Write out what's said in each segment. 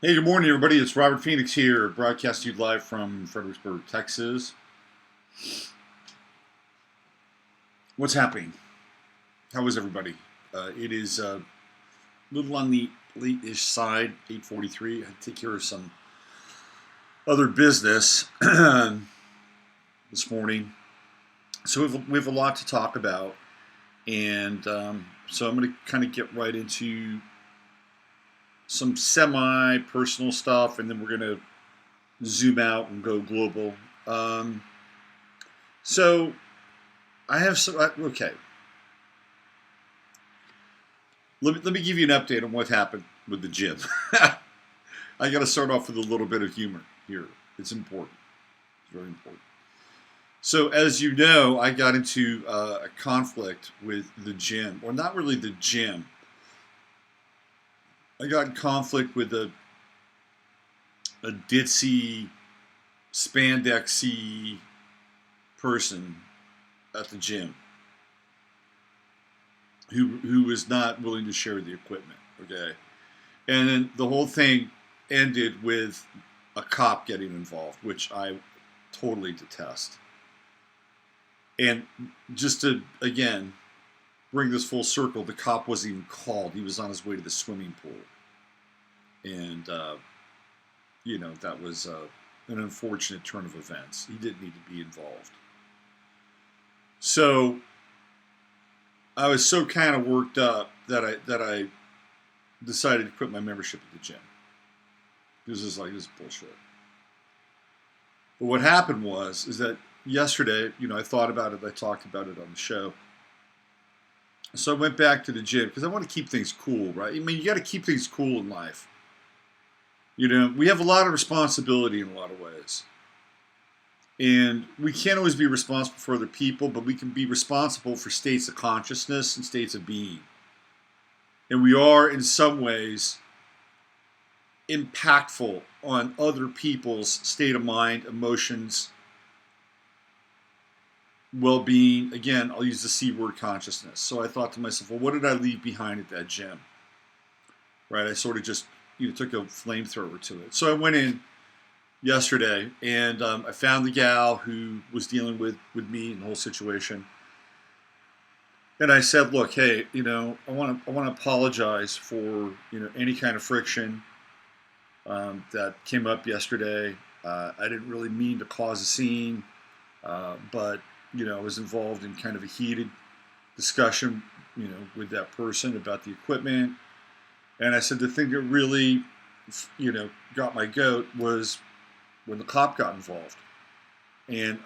Hey, good morning, everybody. It's Robert Phoenix here, broadcasting you live from Fredericksburg, Texas. What's happening? How is everybody? It is a little on the late-ish side, 8:43. I had to take care of some other business this morning, so we have a lot to talk about, and so I'm going to kind of get right into some semi-personal stuff, and then we're going to zoom out and go global. Um, so I have some. Okay, let me give you an update on what happened with the gym. I got to start off with a little bit of humor here. It's important. It's very important. So, as you know, I got into a conflict with the gym, or not really the gym. I got in conflict with a ditzy, spandexy person at the gym who was not willing to share the equipment. Okay, and then the whole thing ended with a cop getting involved, which I totally detest. And just to again bring this full circle, the cop wasn't even called. He was on his way to the swimming pool, and that was an unfortunate turn of events. He didn't need to be involved. So I was so kind of worked up that I decided to quit my membership at the gym. This is bullshit. But what happened is that yesterday, I thought about it. I talked about it on the show. So I went back to the gym because I want to keep things cool, right? I mean, you got to keep things cool in life. We have a lot of responsibility in a lot of ways. And we can't always be responsible for other people, but we can be responsible for states of consciousness and states of being. And we are, in some ways, impactful on other people's state of mind, emotions, well-being. Again, I'll use the C word, consciousness. So I thought to myself, well, what did I leave behind at that gym? Right? I sort of just took a flamethrower to it. So I went in yesterday, and I found the gal who was dealing with me and the whole situation. And I said, "Look, hey, I want to apologize for any kind of friction that came up yesterday. I didn't really mean to cause a scene, but I was involved in kind of a heated discussion, with that person about the equipment. And I said the thing that really, got my goat was when the cop got involved, and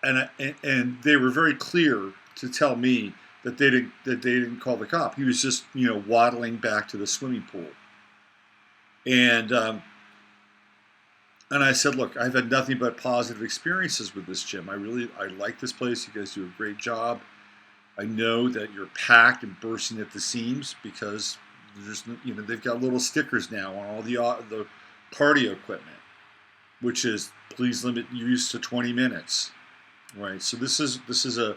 and they were very clear to tell me that they didn't call the cop. He was just waddling back to the swimming pool, and I said, look, I've had nothing but positive experiences with this gym. I like this place. You guys do a great job. I know that you're packed and bursting at the seams because they've got little stickers now on all the cardio equipment, which is please limit use to 20 minutes, right? So this is an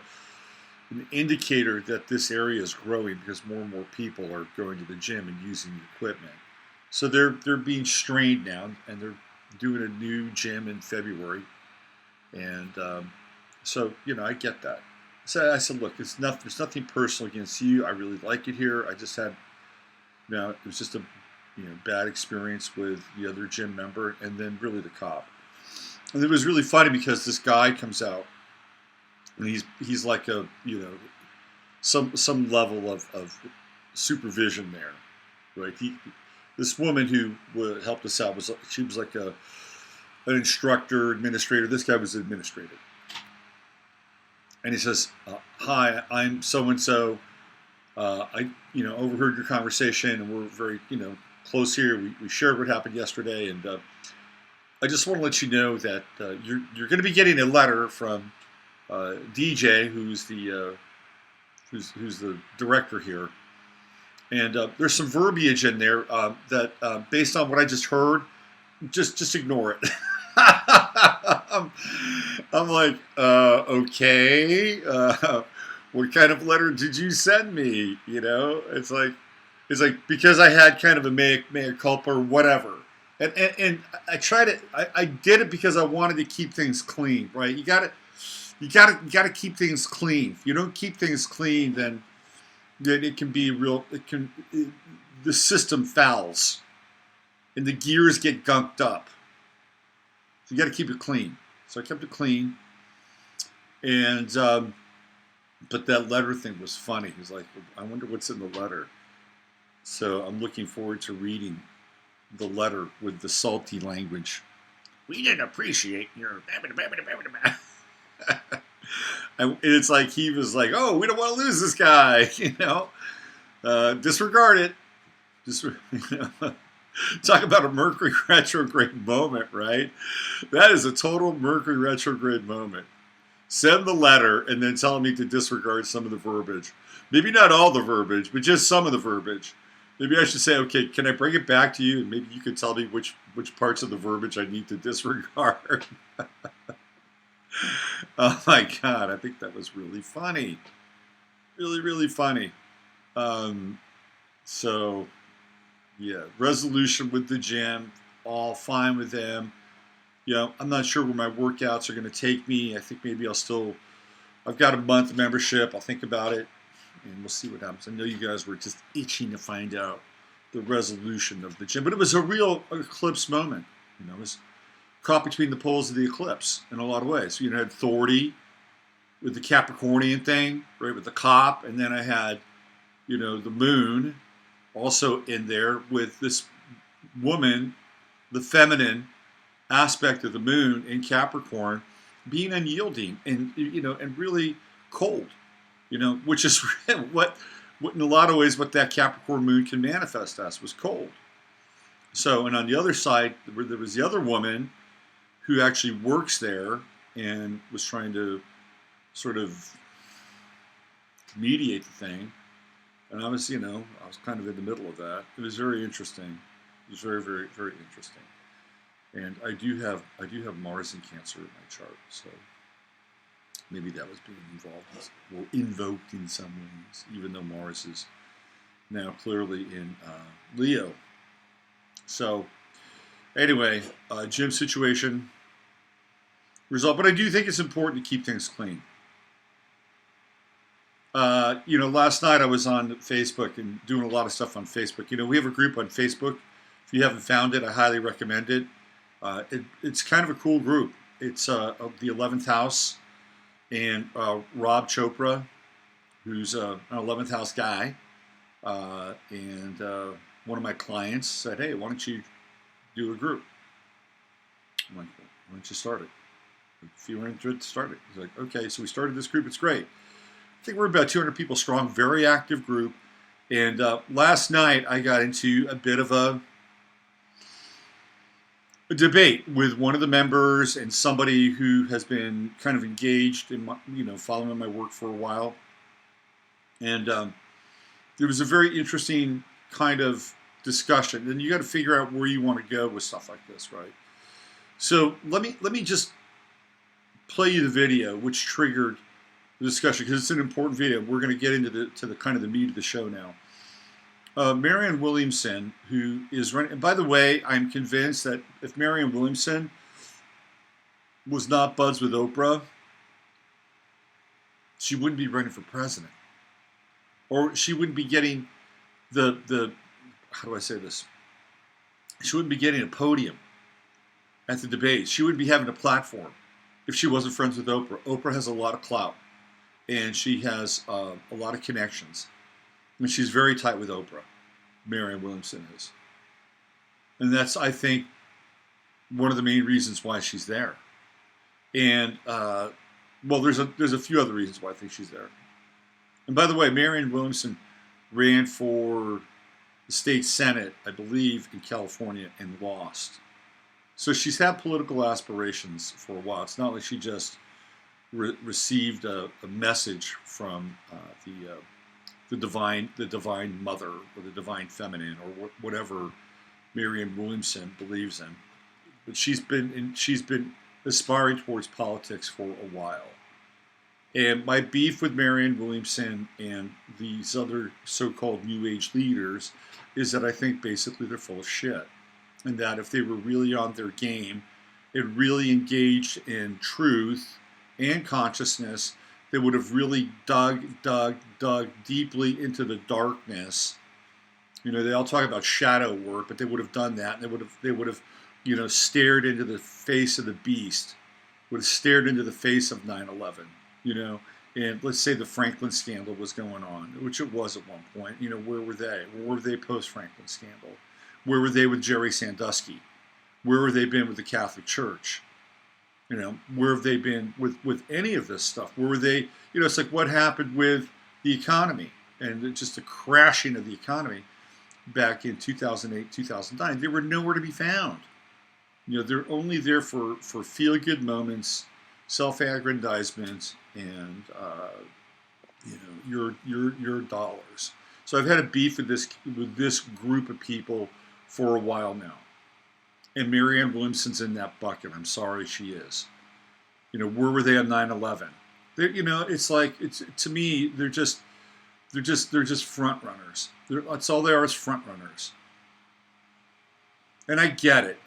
indicator that this area is growing because more and more people are going to the gym and using the equipment. So they're being strained now, and they're doing a new gym in February, and so I get that. So I said, look, there's nothing personal against you. I really like it here. I just had, it was just a bad experience with the other gym member, and then really the cop. And it was really funny because this guy comes out, and he's like a some level of supervision there, right? This woman who helped us out was like an instructor, administrator. This guy was an administrator, and he says, "Hi, I'm so and so. I overheard your conversation, and we're very close here. We shared what happened yesterday, and I just want to let you know that you're going to be getting a letter from DJ, who's the director here, and there's some verbiage in there that based on what I just heard, just ignore it." I'm like, okay. What kind of letter did you send me? It's like because I had kind of a mea culpa or whatever. And I tried it. I did it because I wanted to keep things clean, right? You gotta keep things clean. If you don't keep things clean, then it can be real. The system fouls and the gears get gunked up. So you got to keep it clean. So I kept it clean, and but that letter thing was funny. He's like, I wonder what's in the letter. So I'm looking forward to reading the letter with the salty language. We didn't appreciate your. And it's like he was like, "Oh, we don't want to lose this guy," Disregard it. Just talk about a Mercury retrograde moment, right? That is a total Mercury retrograde moment. Send the letter and then tell me to disregard some of the verbiage. Maybe not all the verbiage, but just some of the verbiage. Maybe I should say, okay, can I bring it back to you? And maybe you could tell me which parts of the verbiage I need to disregard. Oh my God, I think that was really funny. Really, really funny. So, yeah, resolution with the gym, all fine with them. I'm not sure where my workouts are going to take me. I think maybe I've got a month membership. I'll think about it, and we'll see what happens. I know you guys were just itching to find out the resolution of the gym, but it was a real eclipse moment. It was caught between the poles of the eclipse in a lot of ways. You had authority with the Capricornian thing, right, with the cop, and then I had, the moon also in there with this woman, the feminine aspect of the moon in Capricorn, being unyielding and and really cold, which is what in a lot of ways what that Capricorn moon can manifest as was cold. So, and on the other side, there was the other woman who actually works there and was trying to sort of mediate the thing. And I was, I was kind of in the middle of that. It was very interesting. It was very, very, very interesting. And I do have Mars in Cancer in my chart, so maybe that was being invoked in some ways, even though Mars is now clearly in Leo. So anyway, gym situation result, but I do think it's important to keep things clean. Last night I was on Facebook and doing a lot of stuff on Facebook. We have a group on Facebook. If you haven't found it, I highly recommend it. It's kind of a cool group. It's the 11th house, and Rob Chopra, who's an 11th house guy, and one of my clients said, "Hey, why don't you do a group?" I'm like, "Why don't you start it? If you were interested, start it." He's like, "Okay." So we started this group. It's great. I think we're about 200 people strong. Very active group. And last night I got into a bit of a debate with one of the members and somebody who has been kind of engaged in my, following my work for a while. And there was a very interesting kind of discussion. And you got to figure out where you want to go with stuff like this, right? So let me just play you the video, which triggered the discussion because it's an important video. We're going to get into the kind of the meat of the show now. Marianne Williamson, who is running, and by the way, I'm convinced that if Marianne Williamson was not buds with Oprah, she wouldn't be running for president, or she wouldn't be getting the how do I say this? She wouldn't be getting a podium at the debates. She wouldn't be having a platform if she wasn't friends with Oprah. Oprah has a lot of clout, and she has a lot of connections. And she's very tight with Oprah. Marianne Williamson is. And that's, I think, one of the main reasons why she's there. And, there's a few other reasons why I think she's there. And by the way, Marianne Williamson ran for the state senate, I believe, in California and lost. So she's had political aspirations for a while. It's not like she just received a message from the divine mother or the divine feminine or whatever Marianne Williamson believes in. But she's been aspiring towards politics for a while. And my beef with Marianne Williamson and these other so-called New Age leaders is that I think basically they're full of shit. and that if they were really on their game and really engaged in truth and consciousness, they would have really dug deeply into the darkness. You know, they all talk about shadow work, but they would have done that, and they would have, you know, stared into the face of the beast, would have stared into the face of 9/11. You know, and let's say the Franklin scandal was going on, which it was at one point. You know, where were they? Where were they post Franklin scandal? Where were they with Jerry Sandusky? Where have they been with the Catholic Church? You know, where have they been with any of this stuff? Where were they? You know, it's like what happened with the economy and just the crashing of the economy back in 2008, 2009. They were nowhere to be found. You know, they're only there for feel-good moments, self-aggrandizement, and you know, your dollars. So I've had a beef with this group of people for a while now. And Marianne Williamson's in that bucket. I'm sorry she is. You know, where were they on 9/11? You know, it's like to me, they're just front runners. That's all they are, is front runners. And I get it.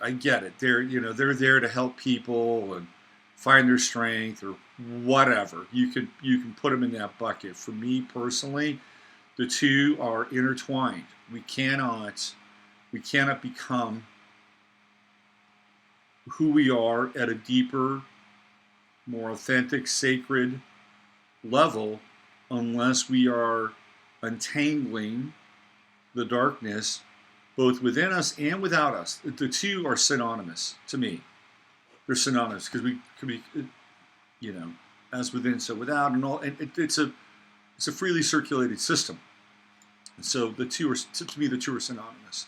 They're there to help people and find their strength or whatever. You can put them in that bucket. For me personally, the two are intertwined. We cannot become who we are at a deeper, more authentic, sacred level unless we are untangling the darkness both within us and without us. The two are synonymous to me. They're synonymous because we could be, you know, as within, so without, and all. And it's a freely circulated system. And so the two are, to me, the two are synonymous.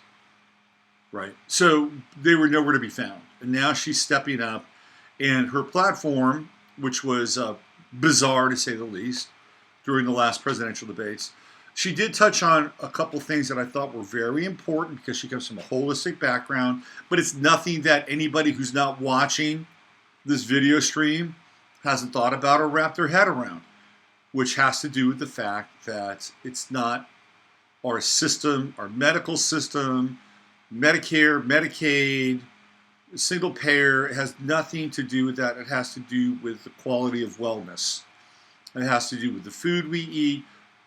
Right. So they were nowhere to be found. And now she's stepping up, and her platform, which was bizarre to say the least, during the last presidential debates, she did touch on a couple things that I thought were very important because she comes from a holistic background, but it's nothing that anybody who's not watching this video stream hasn't thought about or wrapped their head around, which has to do with the fact that it's not our system, our medical system, Medicare, Medicaid, single payer. It has nothing to do with that. It has to do with the quality of wellness. It has to do with the food we eat,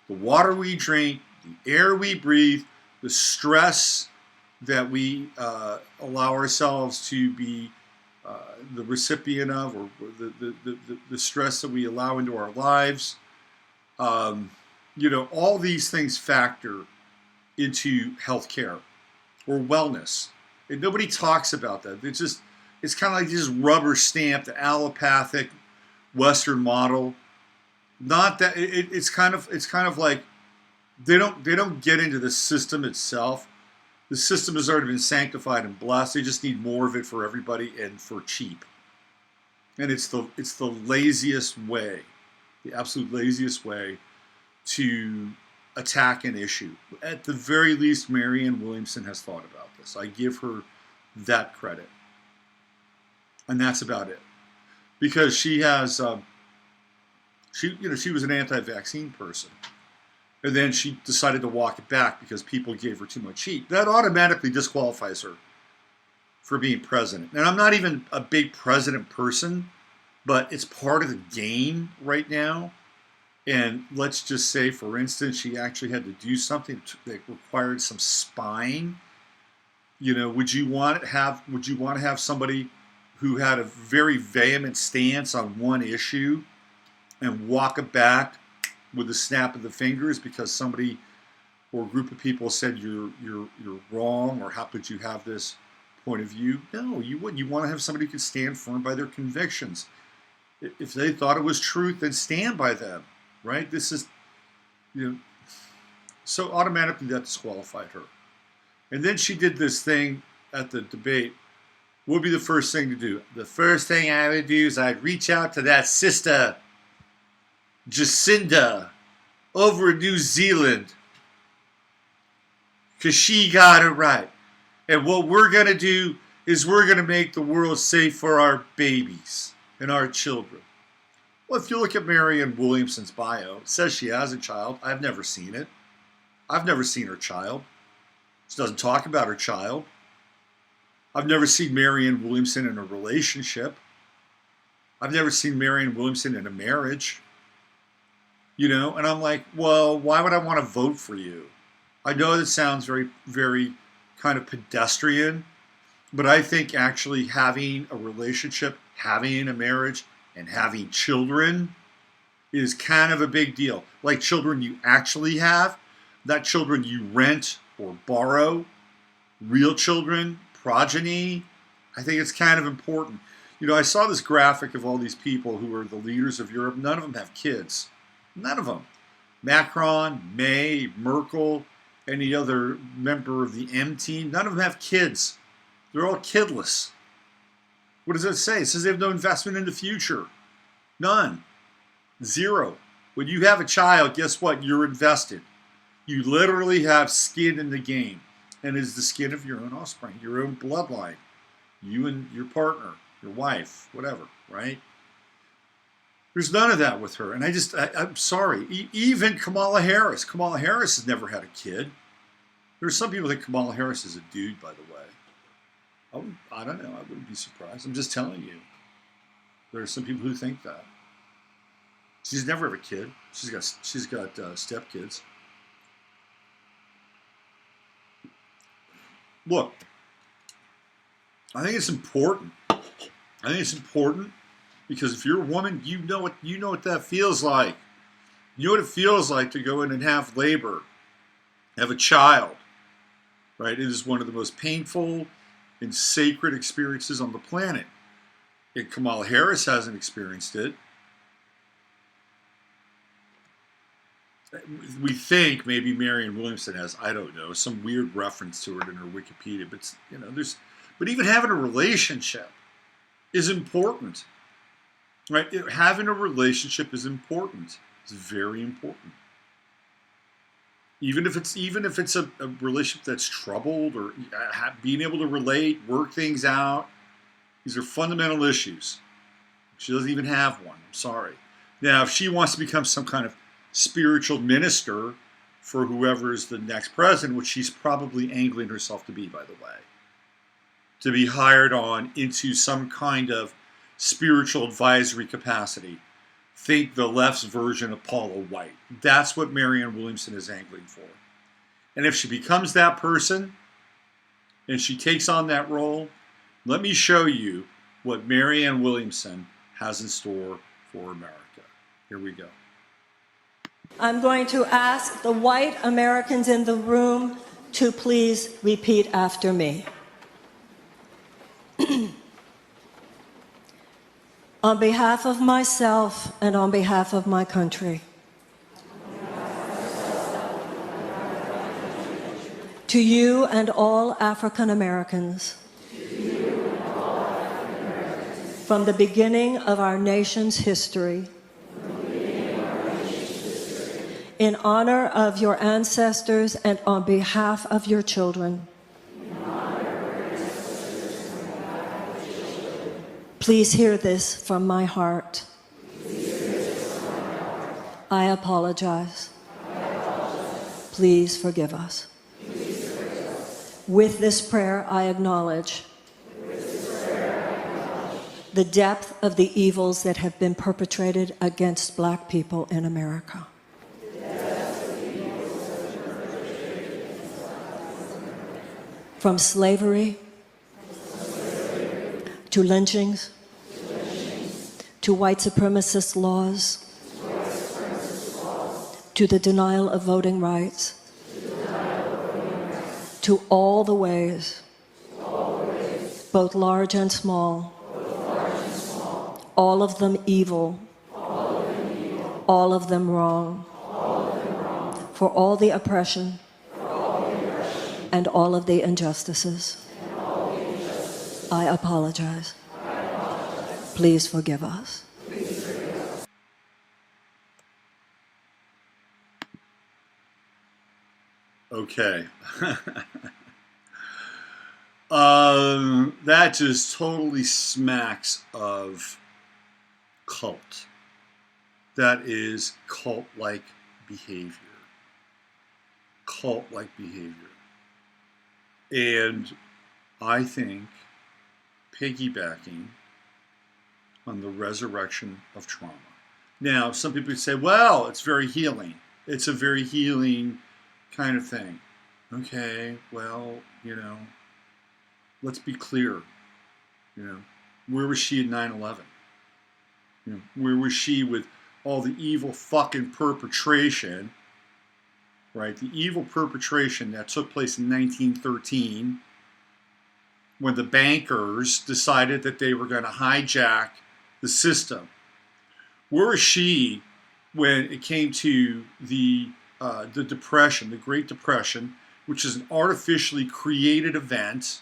the water we drink, the air we breathe, the stress that we allow ourselves to be the recipient of, or the stress that we allow into our lives. You know, all these things factor into healthcare or wellness. And nobody talks about that. It's kind of like this rubber stamp, the allopathic Western model. Not that it's kind of like they don't get into the system itself. The system has already been sanctified and blessed. They just need more of it for everybody and for cheap. And it's the laziest way, the absolute laziest way to attack an issue. At the very least, Marianne Williamson has thought about this. I give her that credit. And that's about it. Because she has, she was an anti-vaccine person. And then she decided to walk it back because people gave her too much heat. That automatically disqualifies her for being president. And I'm not even a big president person, but it's part of the game right now. And let's just say, for instance, she actually had to do something that required some spying. You know, would you want to have somebody who had a very vehement stance on one issue and walk it back with a snap of the fingers because somebody or a group of people said you're wrong, or how could you have this point of view? No, you wouldn't. You want to have somebody who can stand firm by their convictions. If they thought it was truth, then stand by them. Right? This is, so automatically that disqualified her. And then she did this thing at the debate. What would be the first thing to do? The first thing I would do is I'd reach out to that sister, Jacinda, over in New Zealand, because she got it right. And what we're going to do is we're going to make the world safe for our babies and our children. Well, if you look at Marianne Williamson's bio, it says she has a child. I've never seen it. I've never seen her child. She doesn't talk about her child. I've never seen Marianne Williamson in a relationship. I've never seen Marianne Williamson in a marriage. And I'm like, well, why would I want to vote for you? I know that sounds very, very kind of pedestrian, but I think actually having a relationship, having a marriage, and having children is kind of a big deal. Like children you actually have, not children you rent or borrow, real children, progeny. I think it's kind of important. I saw this graphic of all these people who are the leaders of Europe. None of them have kids. None of them. Macron, May, Merkel, any other member of the M team, none of them have kids. They're all kidless. What does it say? It says they have no investment in the future. None. Zero. When you have a child, guess what? You're invested. You literally have skin in the game. And it's the skin of your own offspring, your own bloodline. You and your partner, your wife, whatever, right? There's none of that with her. And I'm sorry. Even Kamala Harris. Kamala Harris has never had a kid. There's some people think Kamala Harris is a dude, by the way. I don't know. I wouldn't be surprised. I'm just telling you. There are some people who think that. She's never had a kid. She's got stepkids. Look, I think it's important. Because if you're a woman, you know what that feels like. You know what it feels like to go in and have labor, have a child, right? It is one of the most painful and sacred experiences on the planet. And Kamala Harris hasn't experienced it. We think maybe Marianne Williamson has. I don't know, some weird reference to it in her Wikipedia. But but even having a relationship is important. Right? Having a relationship is important. It's very important. Even if it's a relationship that's troubled, or being able to relate, work things out, these are fundamental issues. She doesn't even have one. I'm sorry. Now, if she wants to become some kind of spiritual minister for whoever is the next president, which she's probably angling herself to be, by the way, to be hired on into some kind of spiritual advisory capacity. Think the left's version of Paula White. That's what Marianne Williamson is angling for. And if she becomes that person and she takes on that role, let me show you what Marianne Williamson has in store for America. Here we go. I'm going to ask the white Americans in the room to please repeat after me. On behalf of myself and on behalf of my country, to you and all African Americans, from the beginning of our nation's history, in honor of your ancestors and on behalf of your children, please hear this from my heart. I apologize. Please forgive us. With this prayer, I acknowledge the depth of the evils that have been perpetrated against Black people in America. From slavery to lynchings, to white supremacist laws, to the denial of voting rights, to all the ways, both large and small, all of them evil, all of them wrong, for all the oppression and all of the injustices. I apologize. Please forgive us. Okay. That just totally smacks of cult. That is cult-like behavior. Cult-like behavior. And I think, piggybacking on the resurrection of trauma. Now, some people say, well, it's very healing. It's a very healing kind of thing. Okay, well, let's be clear. Where was she at 9/11? Where was she with all the evil fucking perpetration, right? The evil perpetration that took place in 1913 when the bankers decided that they were going to hijack the system. Where was she when it came to the Depression, the Great Depression, which is an artificially created event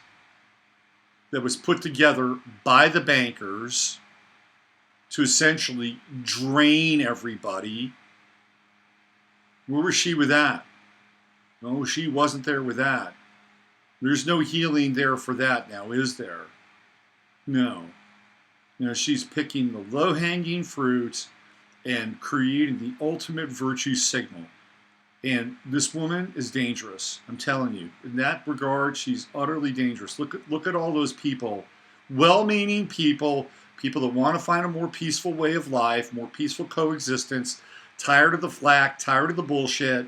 that was put together by the bankers to essentially drain everybody? Where was she with that? No, she wasn't there with that. There's no healing there for that now, is there? No. She's picking the low-hanging fruit and creating the ultimate virtue signal. And this woman is dangerous. I'm telling you. In that regard, she's utterly dangerous. Look at all those people, well-meaning people that want to find a more peaceful way of life, more peaceful coexistence, tired of the flack, tired of the bullshit.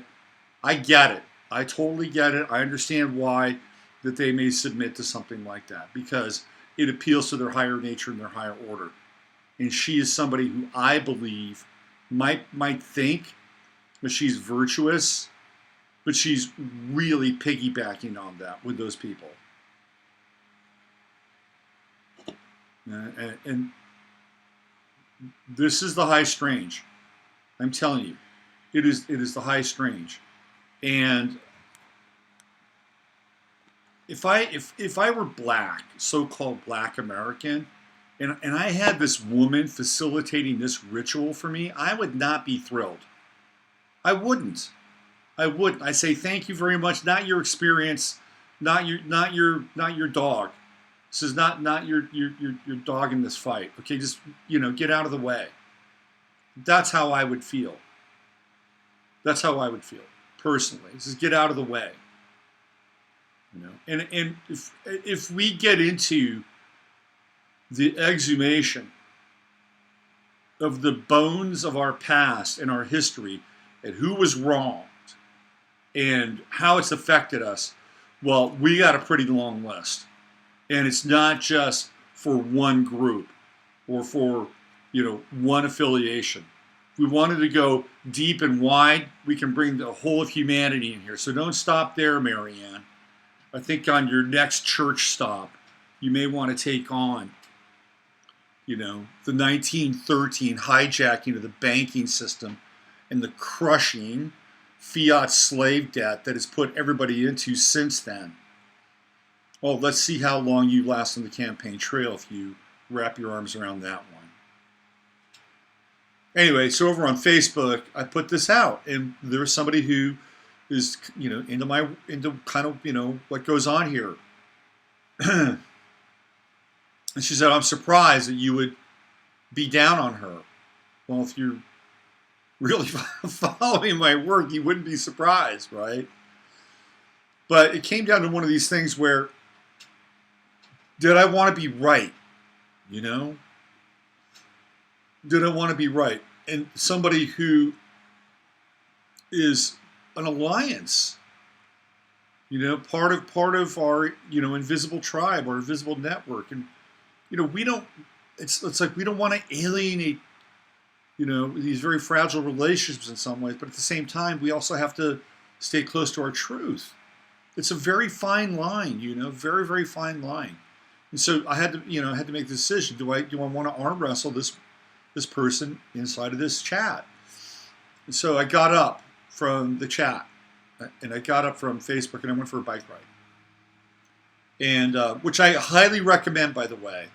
I get it. I totally get it. I understand why that they may submit to something like that, because it appeals to their higher nature and their higher order. And she is somebody who I believe might think that she's virtuous, but she's really piggybacking on that with those people. And this is the high strange. I'm telling you, it is the high strange. And if I were black, so-called black American, and I had this woman facilitating this ritual for me, I would not be thrilled. I wouldn't. I say thank you very much. Not your experience, not your dog. This is not your dog in this fight. Okay, just get out of the way. That's how I would feel. That's how I would feel personally. Just get out of the way. And if we get into the exhumation of the bones of our past and our history and who was wronged and how it's affected us, well, we got a pretty long list. And it's not just for one group or for, one affiliation. If we wanted to go deep and wide, we can bring the whole of humanity in here. So don't stop there, Marianne. I think on your next church stop, you may want to take on, the 1913 hijacking of the banking system and the crushing fiat slave debt that has put everybody into since then. Well, let's see how long you last on the campaign trail if you wrap your arms around that one. Anyway, so over on Facebook, I put this out, and there's somebody who is, into kind of, what goes on here. And she said, I'm surprised that you would be down on her. Well, if you're really following my work, you wouldn't be surprised, right? But it came down to one of these things where, did I want to be right? Did I want to be right? And somebody who is an alliance, part of our, invisible tribe, our invisible network. And, we don't, it's like we don't want to alienate, these very fragile relationships in some ways, but at the same time, we also have to stay close to our truth. It's a very fine line, very, very fine line. And so I had to make the decision. Do I want to arm wrestle this person inside of this chat? And so I got up from the chat, and I got up from Facebook, and I went for a bike ride. And which I highly recommend, by the way.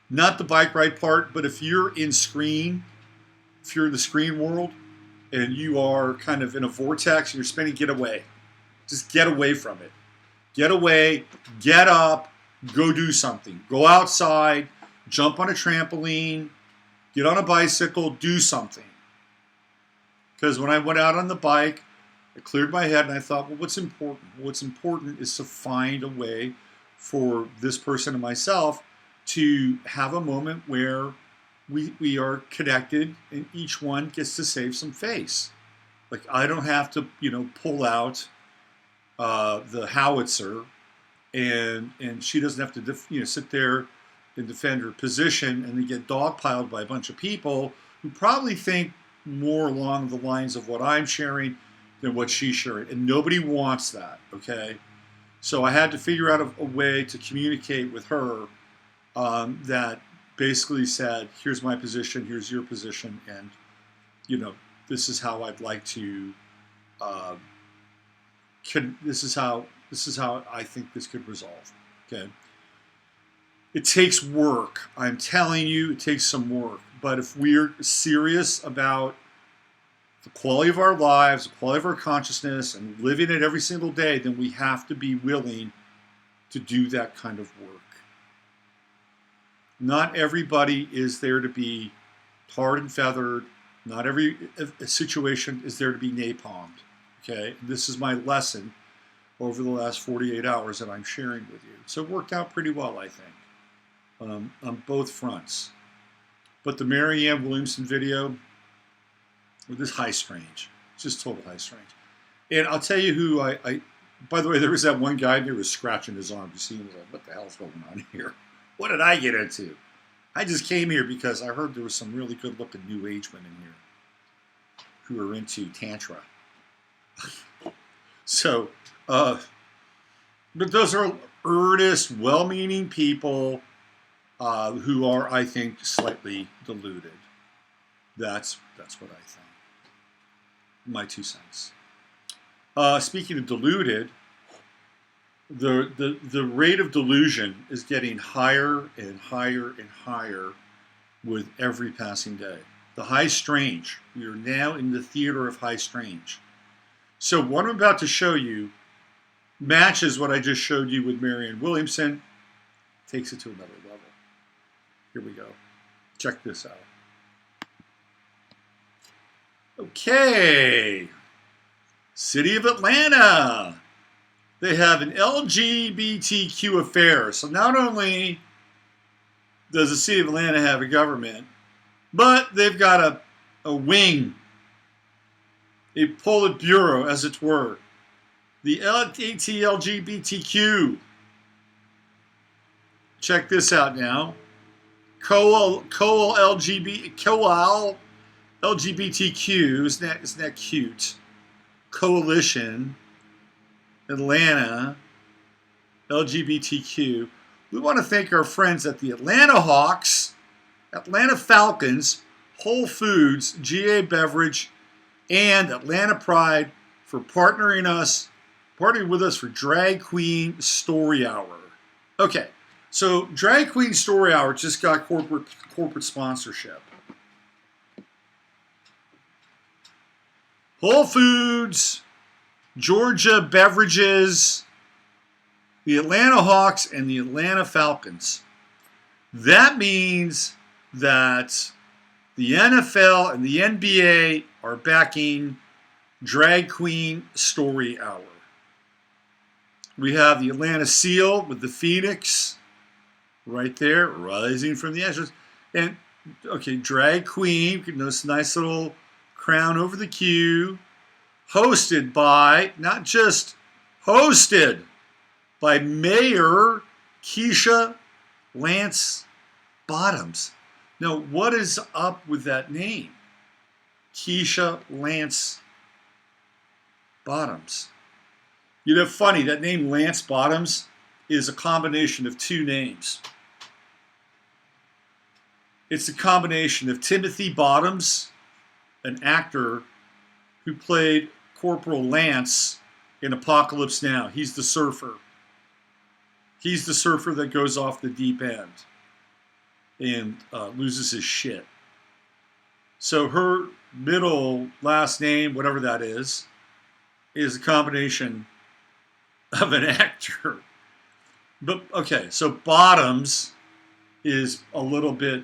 Not the bike ride part, but if you're in the screen world, and you are kind of in a vortex, and you're spinning, get away. Just get away from it. Get away, get up, go do something. Go outside, jump on a trampoline, get on a bicycle, do something. Because when I went out on the bike, I cleared my head and I thought, well, what's important? What's important is to find a way for this person and myself to have a moment where we are connected and each one gets to save some face. Like I don't have to, pull out the howitzer, and she doesn't have to, sit there and defend her position and then get dogpiled by a bunch of people who probably think more along the lines of what I'm sharing than what she's sharing. And nobody wants that, okay? So I had to figure out a way to communicate with her that basically said, here's my position, here's your position, and, this is how I'd like to, this is how I think this could resolve, okay? It takes work. I'm telling you, it takes some work. But if we're serious about the quality of our lives, the quality of our consciousness, and living it every single day, then we have to be willing to do that kind of work. Not everybody is there to be tarred and feathered. Not every situation is there to be napalmed. Okay? And this is my lesson over the last 48 hours that I'm sharing with you. So it worked out pretty well, I think, on both fronts. But the Marianne Williamson video, with this high strange. It's just total high strange. And I'll tell you who I by the way, there was that one guy who was scratching his arm. You see him, like, what the hell's going on here? What did I get into? I just came here because I heard there was some really good looking new age women here who are into Tantra. So, but those are earnest, well-meaning people who are, I think, slightly deluded. That's what I think. My 2 cents. Speaking of deluded, the rate of delusion is getting higher and higher and higher with every passing day. The high strange. We are now in the theater of high strange. So what I'm about to show you matches what I just showed you with Marianne Williamson, takes it to another level. Here we go. Check this out. Okay. City of Atlanta. They have an LGBTQ affair. So not only does the city of Atlanta have a government, but they've got a wing, a Politburo, as it were. The LGBTQ. Check this out now. LGBTQ, isn't that cute? Coalition, Atlanta, LGBTQ. We want to thank our friends at the Atlanta Hawks, Atlanta Falcons, Whole Foods, GA Beverage, and Atlanta Pride for partnering with us for Drag Queen Story Hour. Okay, so Drag Queen Story Hour just got corporate sponsorship. Whole Foods, Georgia Beverages, the Atlanta Hawks, and the Atlanta Falcons. That means that the NFL and the NBA are backing Drag Queen Story Hour. We have the Atlanta Seal with the Phoenix right there, rising from the ashes. And, okay, Drag Queen, this nice little crown over the Q, hosted by, not just hosted by Mayor Keisha Lance Bottoms. Now, what is up with that name? Keisha Lance Bottoms. You know, funny, that name Lance Bottoms is a combination of 2 names. It's a combination of Timothy Bottoms, an actor who played Corporal Lance in Apocalypse Now. He's the surfer. He's the surfer that goes off the deep end and loses his shit. So her middle last name, whatever that is a combination of an actor. But okay, so Bottoms is a little bit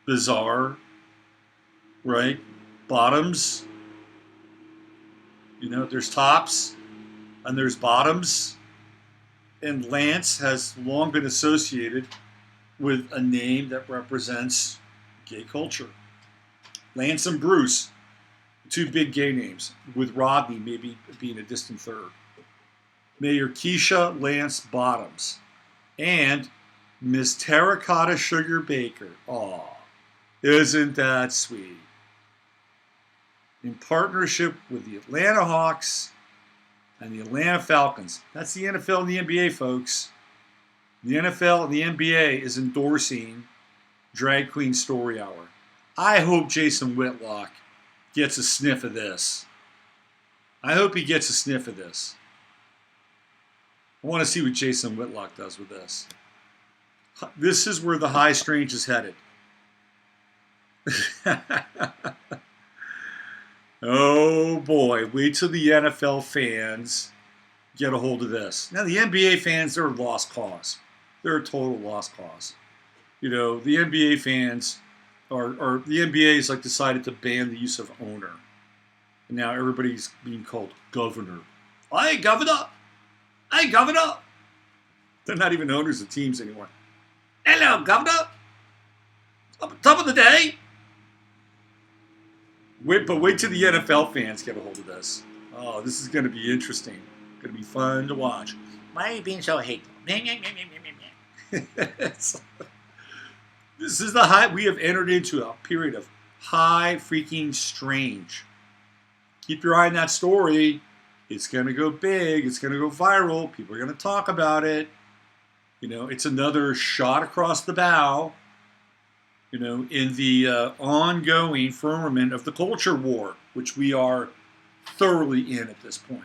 bizarre, right? Bottoms, there's tops and there's bottoms. And Lance has long been associated with a name that represents gay culture. Lance and Bruce, two big gay names, with Rodney maybe being a distant third. Mayor Keisha Lance Bottoms and Miss Terracotta Sugar Baker. Aw, isn't that sweet? In partnership with the Atlanta Hawks and the Atlanta Falcons. That's the NFL and the NBA, folks. The NFL and the NBA is endorsing Drag Queen Story Hour. I hope Jason Whitlock gets a sniff of this. I hope he gets a sniff of this. I want to see what Jason Whitlock does with this. This is where the high strange is headed. Oh boy, wait till the NFL fans get a hold of this. Now the NBA fans, they're a lost cause. They're a total lost cause. You know, the NBA fans are the NBA has like decided to ban the use of owner. And now everybody's being called governor. Hey, governor! Hey, governor! They're not even owners of teams anymore. Hello, governor! Top of the day! Wait till the NFL fans get a hold of this. Oh, this is going to be interesting. Going to be fun to watch. Why are you being so hateful? This is the high. We have entered into a period of high freaking strange. Keep your eye on that story. It's going to go big. It's going to go viral. People are going to talk about it. You know, it's another shot across the bow, you know, in the ongoing firmament of the culture war, which we are thoroughly in at this point.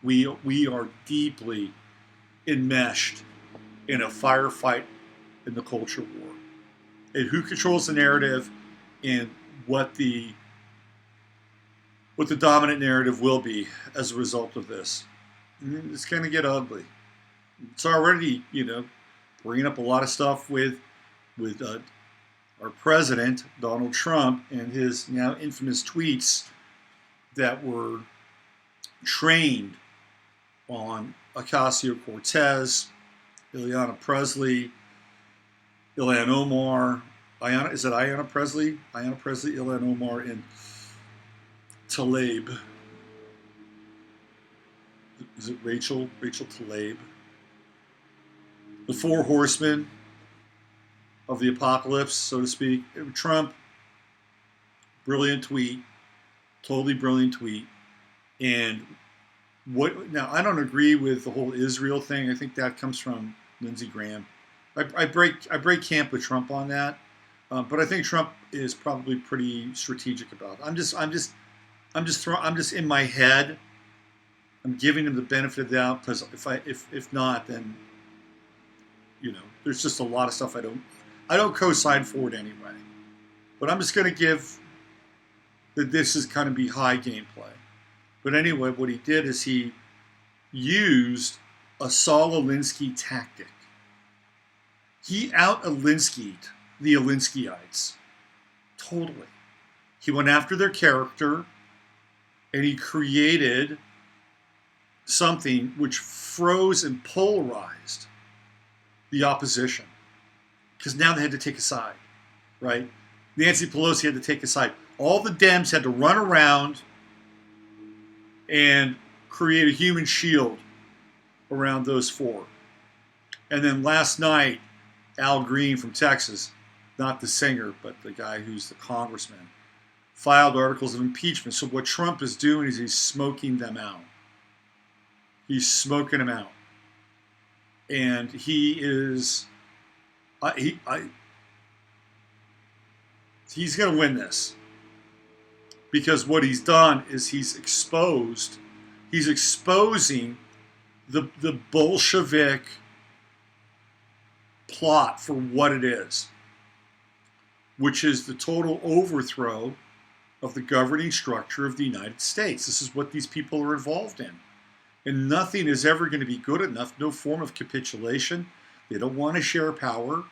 We are deeply enmeshed in a firefight in the culture war. And who controls the narrative and what the dominant narrative will be as a result of this. And it's going to get ugly. It's already, you know, bringing up a lot of stuff with our president, Donald Trump, and his now infamous tweets that were trained on Ocasio-Cortez, Ilhan Presley, Ilhan Omar, is it Ayanna Presley? Ayanna Presley, Ilhan Omar, and Tlaib. Is it Rachel? Rachel Tlaib. The four horsemen of the apocalypse, so to speak. Trump, brilliant tweet, totally brilliant tweet. And what now? I don't agree with the whole Israel thing. I think that comes from Lindsey Graham. I break camp with Trump on that, but I think Trump is probably pretty strategic about it. I'm just in my head. I'm giving him the benefit of the doubt because if not, then you know, there's just a lot of stuff I don't co-sign for it anyway. But I'm just going to give that this is kind of be high gameplay. But anyway, what he did is he used a Saul Alinsky tactic. He out-Alinsky'd the Alinskyites. Totally. He went after their character and he created something which froze and polarized the opposition. Because now they had to take a side, right? Nancy Pelosi had to take a side. All the Dems had to run around and create a human shield around those four. And then last night, Al Green from Texas, not the singer, but the guy who's the congressman, filed articles of impeachment. So what Trump is doing is he's smoking them out. He's smoking them out. And he is, he's going to win this. Because what he's done is he's exposing the Bolshevik plot for what it is, which is the total overthrow of the governing structure of the United States. This is what these people are involved in. And nothing is ever going to be good enough, no form of capitulation. They don't want to share power.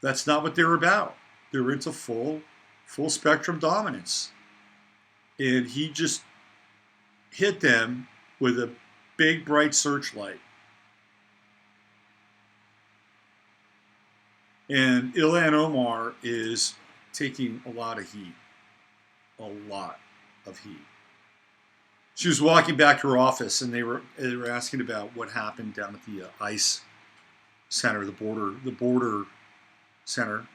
That's not what they're about. They're into full spectrum dominance. And he just hit them with a big, bright searchlight. And Ilhan Omar is taking a lot of heat. A lot of heat. She was walking back to her office, and they were asking about what happened down at the ICE center, the border center,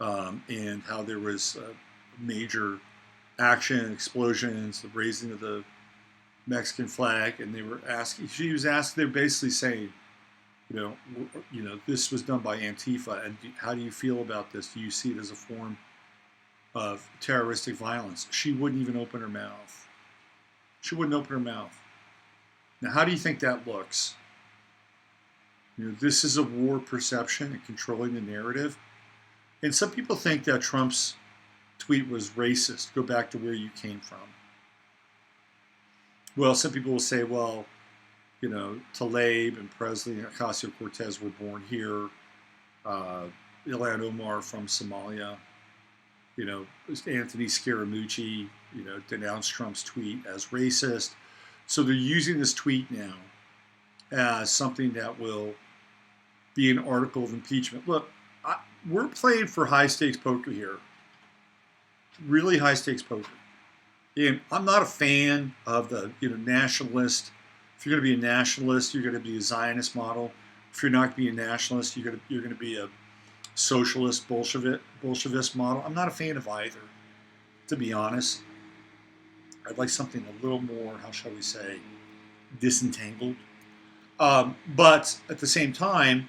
and how there was major action, explosions, the raising of the Mexican flag, and they were asking. She was asking. They're basically saying, this was done by Antifa, and how do you feel about this? Do you see it as a form of terroristic violence? She wouldn't even open her mouth. She wouldn't open her mouth. Now, how do you think that looks? This is a war perception and controlling the narrative. And some people think that Trump's tweet was racist. Go back to where you came from. Well, some people will say, well, Tlaib and Presley and Ocasio-Cortez were born here. Ilhan Omar from Somalia. Anthony Scaramucci, denounced Trump's tweet as racist. So they're using this tweet now as something that will be an article of impeachment. Look, we're playing for high-stakes poker here. Really high-stakes poker. And I'm not a fan of the nationalist. If you're going to be a nationalist, you're going to be a Zionist model. If you're not going to be a nationalist, you're going to be a socialist Bolshevist model. I'm not a fan of either, to be honest. I'd like something a little more, how shall we say, disentangled. But at the same time,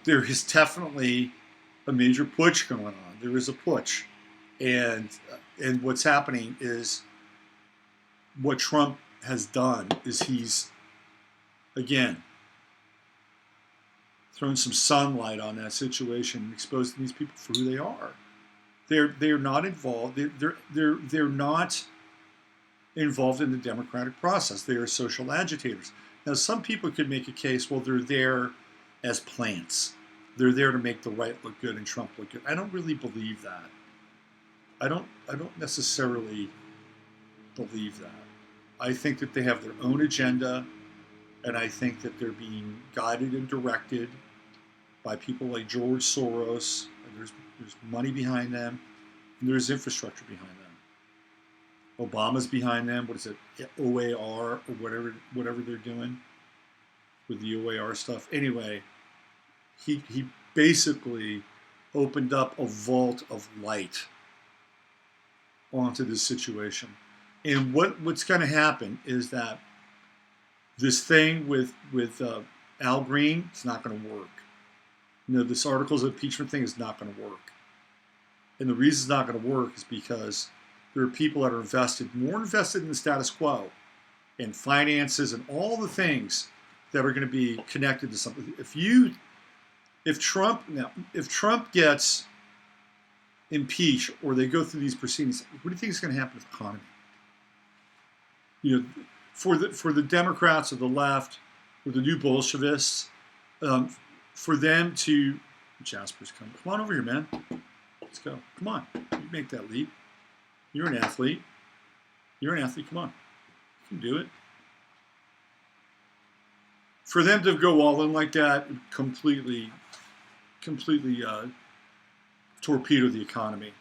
there is definitely a major putsch going on. There is a putsch. And what's happening is what Trump has done is he's, again, thrown some sunlight on that situation and exposing these people for who they are. They're not involved. They're not involved in the democratic process. They are social agitators. Now, some people could make a case, well, they're there as plants. They're there to make the right look good and Trump look good. I don't really believe that. I don't necessarily believe that. I think that they have their own agenda, and I think that they're being guided and directed by people like George Soros. And there's money behind them, and there's infrastructure behind them. Obama's behind them. What is it, OAR or whatever they're doing with the OAR stuff? Anyway, he basically opened up a vault of light onto this situation. And what's going to happen is that this thing with Al Green, it's not going to work. This articles of impeachment thing is not going to work. And the reason it's not going to work is because there are people that are more invested in the status quo and finances and all the things that are going to be connected to something. If Trump gets impeached or they go through these proceedings, what do you think is going to happen to the economy? For the Democrats or the left or the new Bolshevists, for them to, Jasper's come on over here, man. Let's go. Come on, you make that leap. You're an athlete. Come on, you can do it. For them to go all in like that, completely torpedo the economy.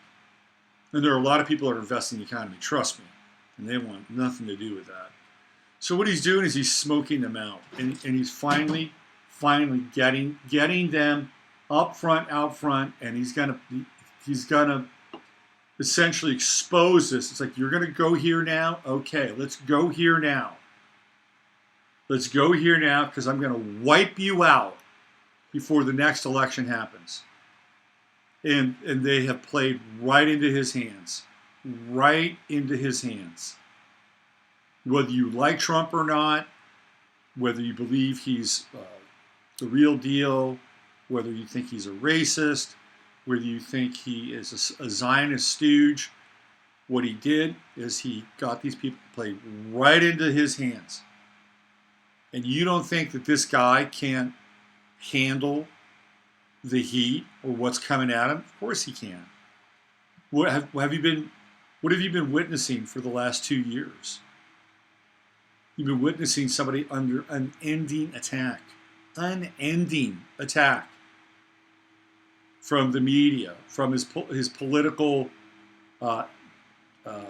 And there are a lot of people that are investing in the economy, trust me, and they want nothing to do with that. So what he's doing is he's smoking them out, and he's finally getting them out front, and he's gonna essentially expose this. It's like, you're gonna go here now? Okay, let's go here now. Let's go here now, because I'm gonna wipe you out before the next election happens. And they have played right into his hands. Right into his hands. Whether you like Trump or not, whether you believe he's the real deal, whether you think he's a racist, whether you think he is a Zionist stooge, what he did is he got these people to play right into his hands. And you don't think that this guy can't handle the heat or what's coming at him? Of course he can. What have you been witnessing for the last 2 years? You've been witnessing somebody under unending attack. Unending attack. from the media, from his political, uh, uh,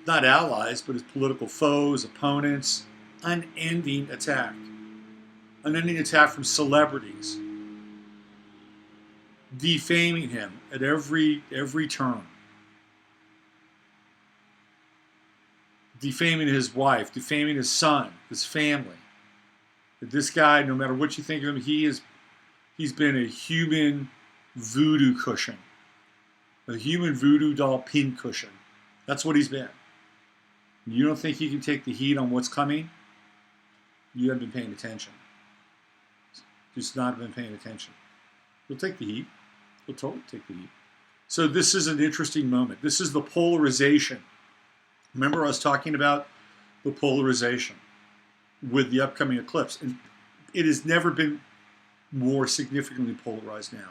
not allies, but his political foes, opponents. Unending attack. Unending attack from celebrities, defaming him at every turn. Defaming his wife, defaming his son, his family. This guy, no matter what you think of him, he's been a human voodoo cushion. A human voodoo doll pin cushion. That's what he's been. You don't think he can take the heat on what's coming? You haven't been paying attention. Just not been paying attention. He'll take the heat. He'll totally take the heat. So this is an interesting moment. This is the polarization. Remember I was talking about the polarization with the upcoming eclipse. And it has never been more significantly polarized now.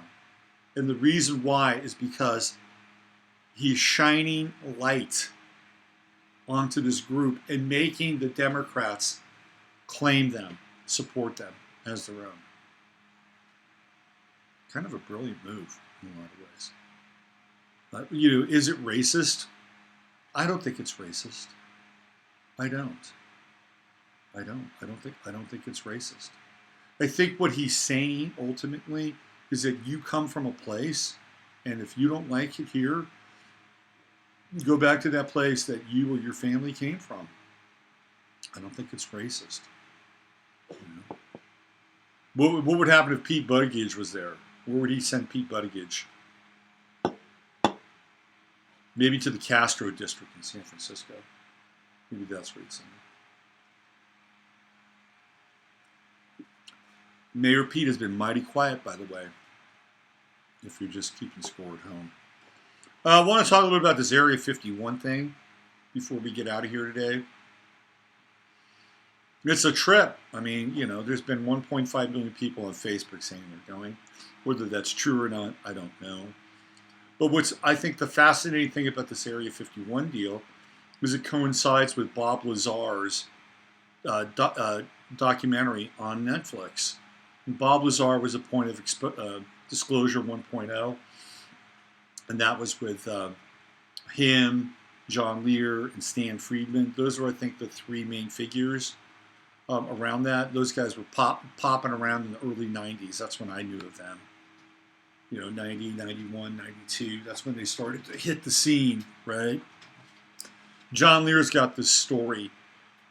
And the reason why is because he's shining light onto this group and making the Democrats claim them, support them as their own. Kind of a brilliant move in a lot of ways. Is it racist? I don't think it's racist. I don't think it's racist. I think what he's saying ultimately is that you come from a place, and if you don't like it here, go back to that place that you or your family came from. I don't think it's racist. What would happen if Pete Buttigieg was there? Where would he send Pete Buttigieg? Maybe to the Castro district in San Francisco. Maybe that's where he'd send him. Mayor Pete has been mighty quiet, by the way, if you're just keeping score at home. I want to talk a little bit about this Area 51 thing before we get out of here today. It's a trip. I mean, there's been 1.5 million people on Facebook saying they're going. Whether that's true or not, I don't know. But what's, I think, the fascinating thing about this Area 51 deal is it coincides with Bob Lazar's documentary on Netflix. And Bob Lazar was a point of disclosure 1.0, and that was with him, John Lear, and Stan Friedman. Those were, I think, the three main figures around that. Those guys were popping around in the early 90s. That's when I knew of them. 90, 91, 92. That's when they started to hit the scene, right? John Lear's got this story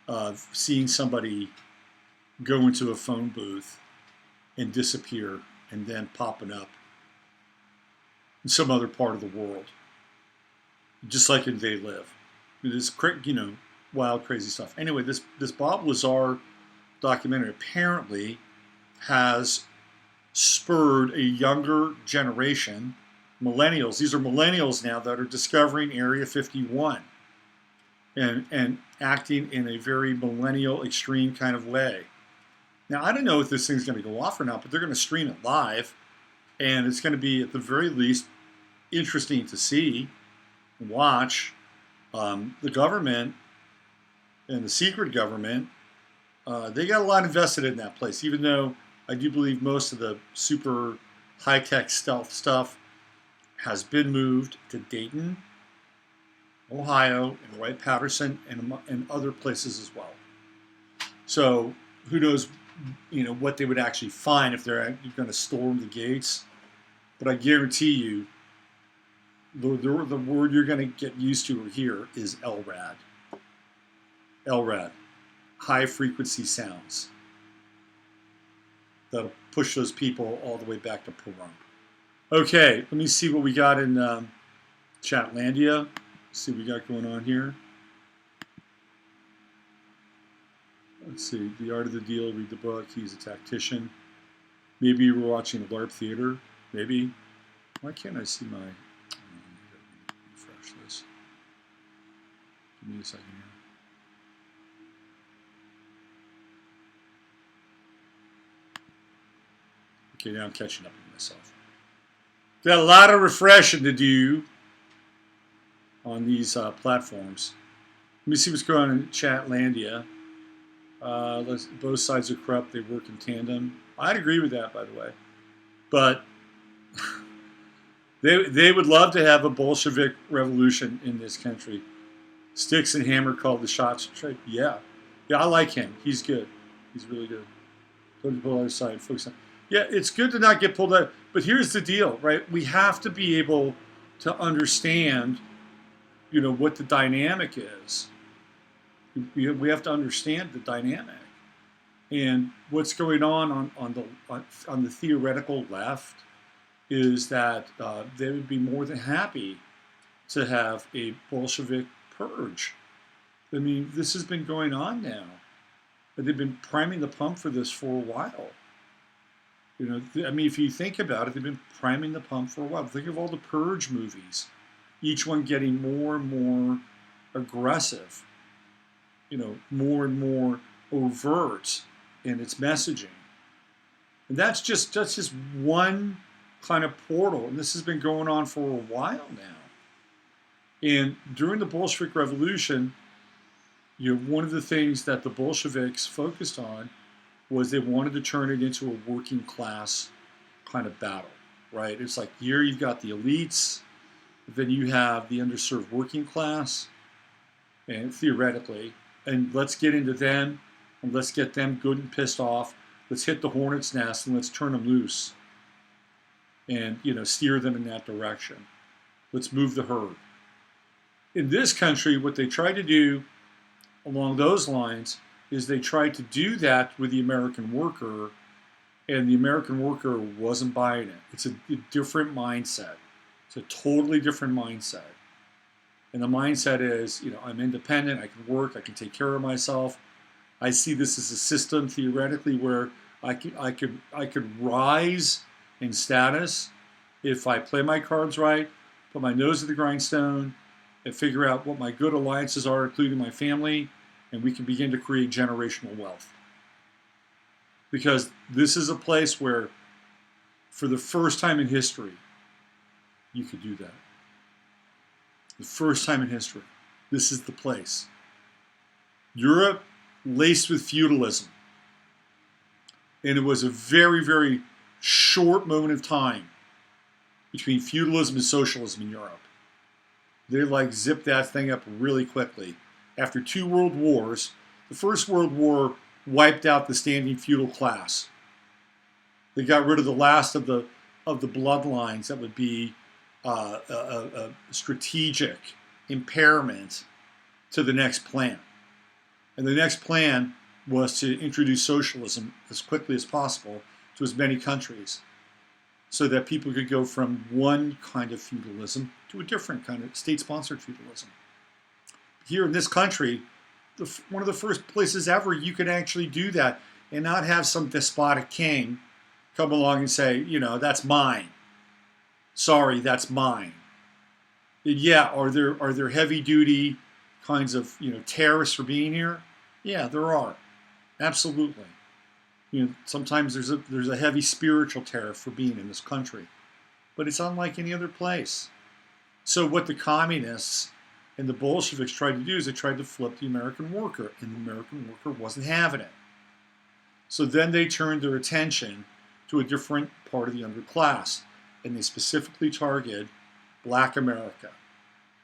of seeing somebody go into a phone booth and disappear and then popping up in some other part of the world. Just like in They Live. It is, wild, crazy stuff. Anyway, this Bob Lazar documentary apparently has spurred a younger generation, millennials. These are millennials now that are discovering Area 51 and acting in a very millennial, extreme kind of way. Now, I don't know if this thing's going to go off or not, but they're going to stream it live, and it's going to be, at the very least, interesting to see and watch. The government and the secret government, they got a lot invested in that place, even though I do believe most of the super high-tech stealth stuff has been moved to Dayton, Ohio, and Wright-Patterson, and other places as well. So who knows, what they would actually find if they're going to storm the gates. But I guarantee you, the word you're going to get used to or hear is LRAD. LRAD, high-frequency sounds. That'll push those people all the way back to Pahrump. Okay, let me see what we got in Chatlandia. See what we got going on here. Let's see. The Art of the Deal, read the book. He's a tactician. Maybe you were watching LARP Theater. Maybe. Why can't I see my... refresh this. Give me a second here. Okay, now I'm catching up with myself. Got a lot of refreshing to do on these platforms. Let me see what's going on in Chatlandia. Both sides are corrupt. They work in tandem. I'd agree with that, by the way. But They would love to have a Bolshevik revolution in this country. Sticks and Hammer called the shots. Yeah, yeah, I like him. He's good. He's really good. Don't pull out aside, focus on. Yeah, it's good to not get pulled out. But here's the deal, right? We have to be able to understand, what the dynamic is. We have to understand the dynamic and what's going on the theoretical left is that they would be more than happy to have a Bolshevik purge. I mean, this has been going on now. They've been priming the pump for this for a while. I mean, if you think about it, they've been priming the pump for a while. Think of all the purge movies, each one getting more and more aggressive, more and more overt in its messaging. And that's just one kind of portal, and this has been going on for a while now. And during the Bolshevik Revolution, one of the things that the Bolsheviks focused on was they wanted to turn it into a working class kind of battle, right? It's like here you've got the elites, then you have the underserved working class, and theoretically, and let's get into them, and let's get them good and pissed off. Let's hit the hornet's nest and let's turn them loose, and steer them in that direction. Let's move the herd. In this country, what they tried to do along those lines is they tried to do that with the American worker, and the American worker wasn't buying it. It's a different mindset. It's a totally different mindset. And the mindset is, I'm independent, I can work, I can take care of myself. I see this as a system theoretically where I could rise in status if I play my cards right, put my nose to the grindstone, and figure out what my good alliances are, including my family, and we can begin to create generational wealth. Because this is a place where, for the first time in history, you could do that. The first time in history, this is the place. Europe, laced with feudalism. And it was a very, very short moment of time between feudalism and socialism in Europe. They zipped that thing up really quickly. After 2 world wars, the First World War wiped out the standing feudal class. They got rid of the last of the bloodlines that would be a strategic impairment to the next plan. And the next plan was to introduce socialism as quickly as possible to as many countries so that people could go from one kind of feudalism to a different kind of state-sponsored feudalism. Here in this country, one of the first places ever you could actually do that and not have some despotic king come along and say, that's mine. Sorry, that's mine. And yeah, are there heavy-duty kinds of tariffs for being here? Yeah, there are. Absolutely. Sometimes there's a heavy spiritual tariff for being in this country, but it's unlike any other place. So what the communists and the Bolsheviks tried to do is they tried to flip the American worker, and the American worker wasn't having it. So then they turned their attention to a different part of the underclass, and they specifically targeted Black America,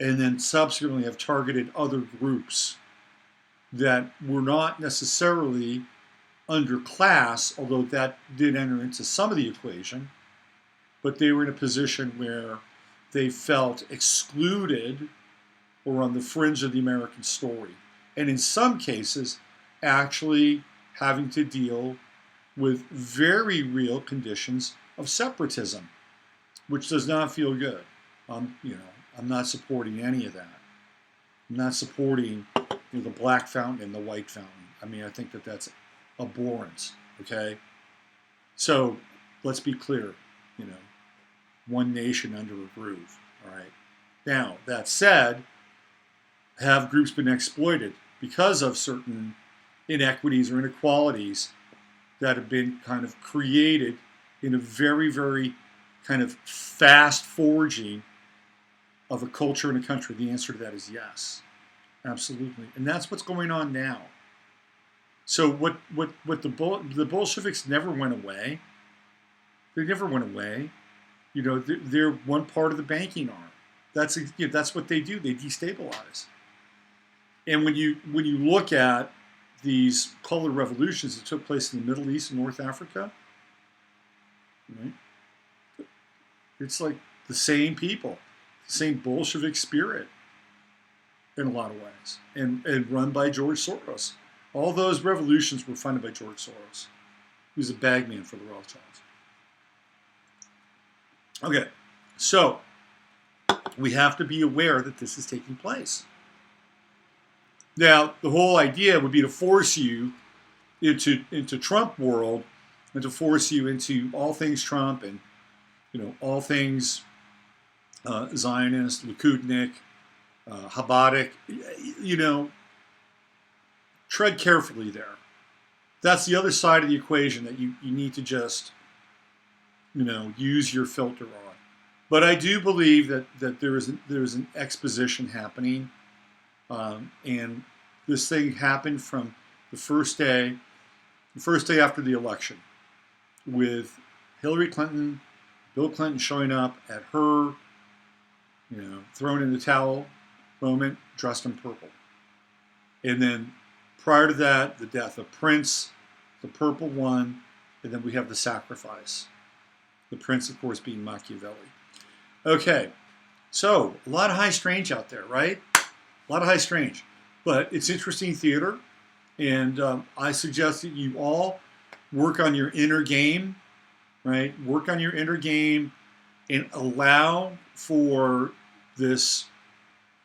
and then subsequently have targeted other groups that were not necessarily underclass, although that did enter into some of the equation, but they were in a position where they felt excluded or on the fringe of the American story. And in some cases, actually having to deal with very real conditions of separatism, which does not feel good. I'm not supporting any of that. I'm not supporting the black fountain and the white fountain. I mean, I think that's abhorrent, okay? So let's be clear, one nation under a groove, all right? Now, that said, have groups been exploited because of certain inequities or inequalities that have been kind of created in a very, very kind of fast forging of a culture and a country? The answer to that is yes, absolutely. And that's what's going on now. So what the Bolsheviks never went away. They never went away. they're one part of the banking arm. That's what they do. They destabilize. And when you look at these color revolutions that took place in the Middle East and North Africa, right? It's like the same people, the same Bolshevik spirit in a lot of ways, and run by George Soros. All those revolutions were funded by George Soros. He was a bagman for the Rothschilds. Okay, so we have to be aware that this is taking place. Now, the whole idea would be to force you into Trump world, and to force you into all things Trump, and all things Zionist, Likudnik, Habbadic. Tread carefully there. That's the other side of the equation that you need to just use your filter on. But I do believe that there is an exposition happening. And this thing happened from the first day after the election, with Hillary Clinton, Bill Clinton showing up at her, thrown in the towel moment, dressed in purple. And then prior to that, the death of Prince, the purple one, and then we have the sacrifice. The Prince, of course, being Machiavelli. Okay, so a lot of high strange out there, right? A lot of high strange, but it's interesting theater, and I suggest that you all work on your inner game, right? Work on your inner game and allow for this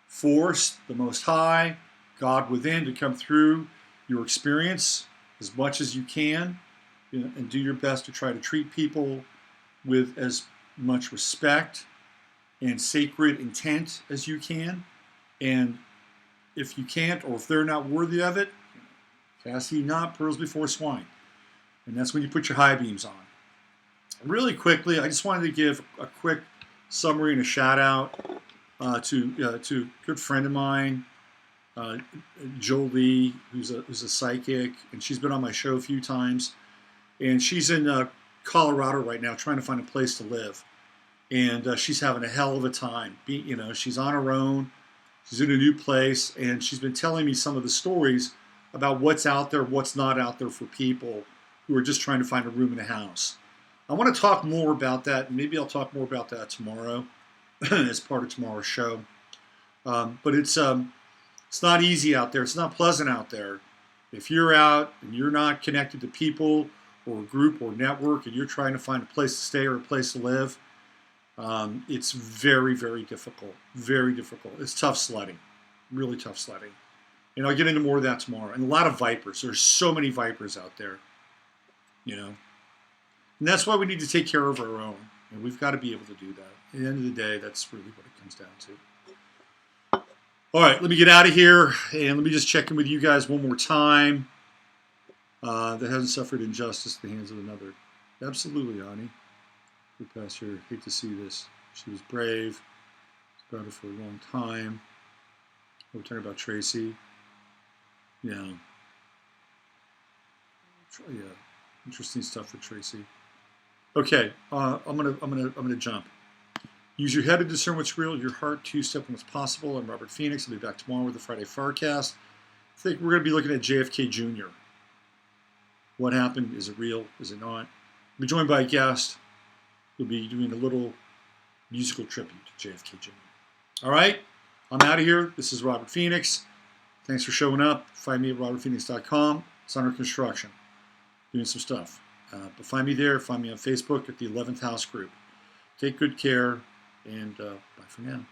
force, the Most High, God within, to come through your experience as much as you can, and do your best to try to treat people with as much respect and sacred intent as you can. And if you can't, or if they're not worthy of it, cast ye not pearls before swine. And that's when you put your high beams on. Really quickly, I just wanted to give a quick summary and a shout out to a good friend of mine, Jolie, who's a psychic, and she's been on my show a few times. And she's in Colorado right now trying to find a place to live. And she's having a hell of a time. She's on her own. She's in a new place, and she's been telling me some of the stories about what's out there, what's not out there for people who are just trying to find a room in a house. I want to talk more about that, and maybe I'll talk more about that tomorrow as part of tomorrow's show. But it's not easy out there. It's not pleasant out there. If you're out and you're not connected to people or a group or network, and you're trying to find a place to stay or a place to live, it's very, very difficult. Very difficult. It's tough sledding. Really tough sledding. And I'll get into more of that tomorrow. And a lot of vipers. There's so many vipers out there. And that's why we need to take care of our own. And we've got to be able to do that. At the end of the day, that's really what it comes down to. All right, let me get out of here. And let me just check in with you guys one more time. That hasn't suffered injustice at the hands of another. Absolutely, Ani. Good pastor, hate to see this. She was brave. She's about it for a long time. We're talking about Tracy. Yeah. Interesting stuff with Tracy. Okay, I'm gonna jump. Use your head to discern what's real, your heart to step on what's possible. I'm Robert Phoenix. I'll be back tomorrow with the Friday Farcast. I think we're gonna be looking at JFK Jr. What happened? Is it real? Is it not? I'll be joined by a guest. We'll be doing a little musical tribute to JFK Jr. All right, I'm out of here. This is Robert Phoenix. Thanks for showing up. Find me at robertphoenix.com. It's under construction. Doing some stuff. But find me there. Find me on Facebook at the 11th House Group. Take good care, and bye for now.